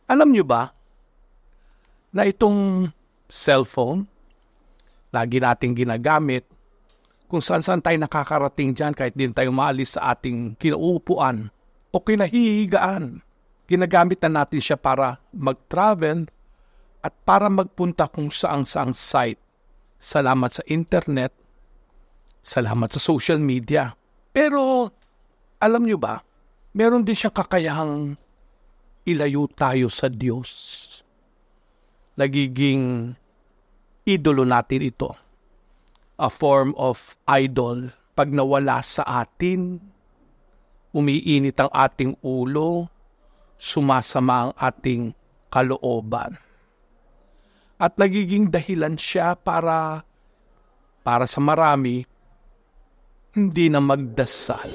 Alam nyo ba na itong cellphone, lagi nating ginagamit, kung saan-saan tayo nakakarating dyan kahit din tayo maalis sa ating kinauupuan o kinahihigaan. Ginagamit na natin siya para mag-travel at para magpunta kung saang-saang site. Salamat sa internet, salamat sa social media. Pero alam nyo ba, meron din siyang kakayahang ilayo tayo sa Diyos. Nagiging idolo natin ito. A form of idol. Pag nawala sa atin, umiinit ang ating ulo, sumasama ang ating kalooban. At nagiging dahilan siya para sa marami, hindi na magdasal.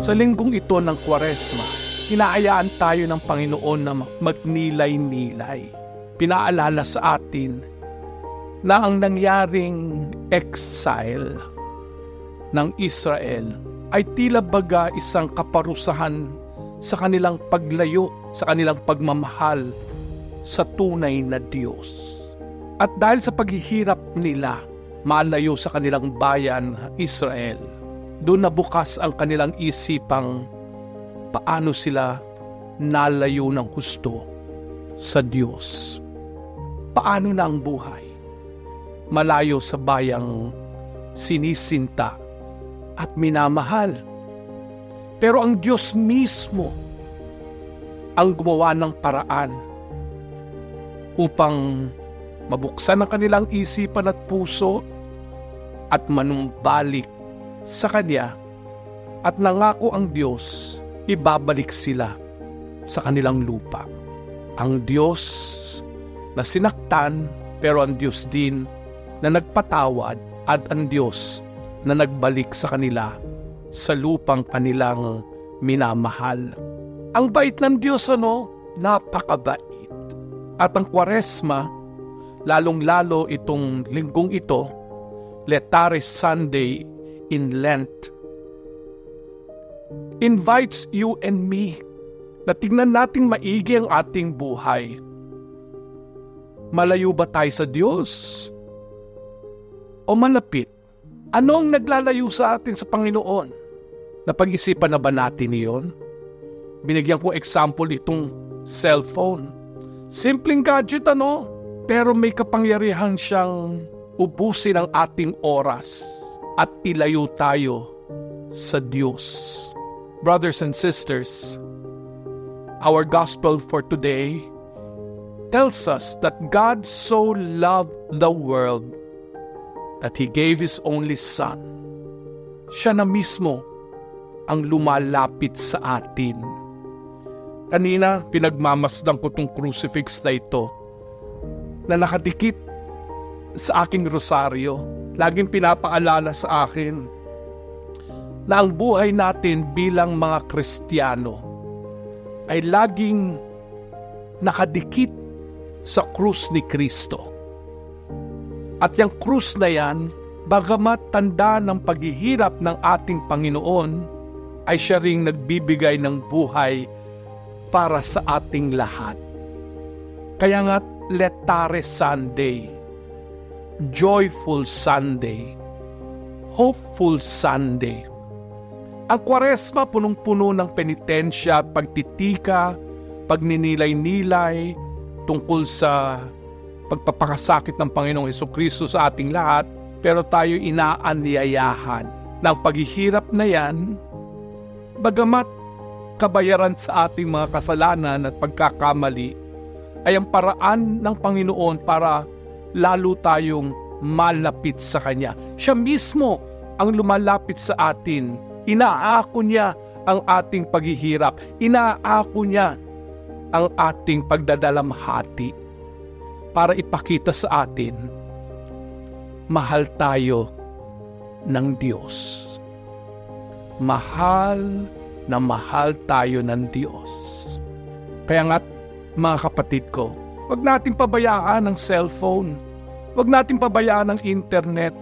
Sa linggong ito ng Kwaresma, inaayaan tayo ng Panginoon na magnilay-nilay. Pinaalala sa atin na ang nangyaring exile ng Israel ay tila baga isang kaparusahan sa kanilang paglayo, sa kanilang pagmamahal sa tunay na Diyos. At dahil sa paghihirap nila, malayo sa kanilang bayan, Israel, doon nabukas ang kanilang isipang paano sila nalayo ng husto sa Diyos. Paano na ang buhay? Malayo sa bayang sinisinta at minamahal. Pero ang Diyos mismo ang gumawa ng paraan upang mabuksan ang kanilang isipan at puso at manumbalik sa Kanya, at nangako ang Diyos, ibabalik sila sa kanilang lupa. Ang Diyos na sinaktan, pero ang Diyos din na nagpatawad, at ang Diyos na nagbalik sa kanila sa lupang kanilang minamahal. Ang bait ng Diyos, napakabait. At ang Kwaresma, lalong-lalo itong linggong ito, Laetare Sunday in Lent, invites you and me na tignan natin maigi ang ating buhay. Malayo ba tayo sa Diyos? O malapit? Ano ang naglalayo sa atin sa Panginoon? Napag-isipan na ba natin iyon? Binigyan ko example itong cellphone. Simpleng gadget, pero may kapangyarihan siyang ubusin ang ating oras at ilayo tayo sa Diyos. Brothers and sisters, our gospel for today tells us that God so loved the world that He gave His only Son. Siya na mismo ang lumalapit sa atin. Kanina, pinagmamasdan ko itong crucifix na ito na nakadikit sa aking rosaryo. Laging pinapaalala sa akin na ang buhay natin bilang mga Kristiyano ay laging nakadikit sa krus ni Kristo. At yung krus na yan, bagamat tanda ng paghihirap ng ating Panginoon, ay siya ring nagbibigay ng buhay para sa ating lahat. Kaya nga, Laetare Sunday, Joyful Sunday, Hopeful Sunday. Ang Kwaresma punong-puno ng penitensya, pagtitika, pagninilay-nilay tungkol sa pagpapakasakit ng Panginoong Hesukristo sa ating lahat, pero tayo inaanyayahan ng paghihirap na yan, bagamat kabayaran sa ating mga kasalanan at pagkakamali ay ang paraan ng Panginoon para lalo tayong malapit sa Kanya. Siya mismo ang lumalapit sa atin. Inaako niya ang ating paghihirap. Inaako niya ang ating pagdadalamhati para ipakita sa atin, mahal tayo ng Diyos. Mahal na mahal tayo ng Diyos. Kaya nga, mga kapatid ko, huwag nating pabayaan ang cellphone. Huwag nating pabayaan ang internet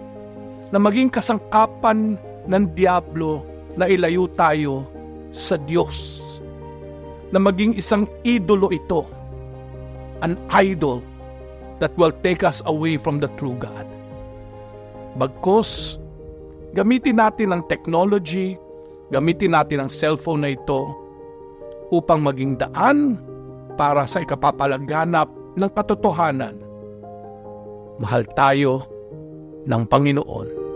na maging kasangkapan ng Diablo na ilayo tayo sa Diyos. Na maging isang idolo ito. An idol that will take us away from the true God. Bagkus, gamitin natin ang technology, gamitin natin ang cellphone na ito upang maging daan para sa ikapapalaganap ng katotohanan. Mahal tayo ng Panginoon.